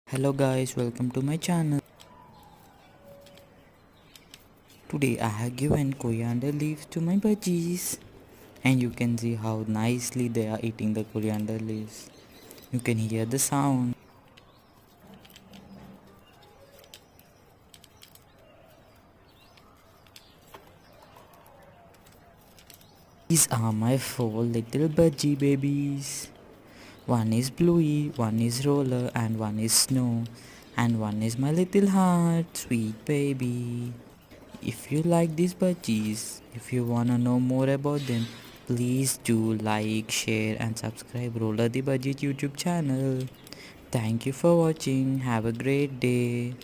Hello guys, welcome to my channel. Today I have given coriander leaves to my budgies, and you can see how nicely they are eating the coriander leaves. You can hear the sound. These are my 4 little budgie babies. One is Bluey, one is Roller, and one is Snow, and one is my little heart, sweet baby. If you like these budgies, if you wanna know more about them, please do like, share and subscribe Roller the Budget YouTube channel. Thank you for watching. Have a great day.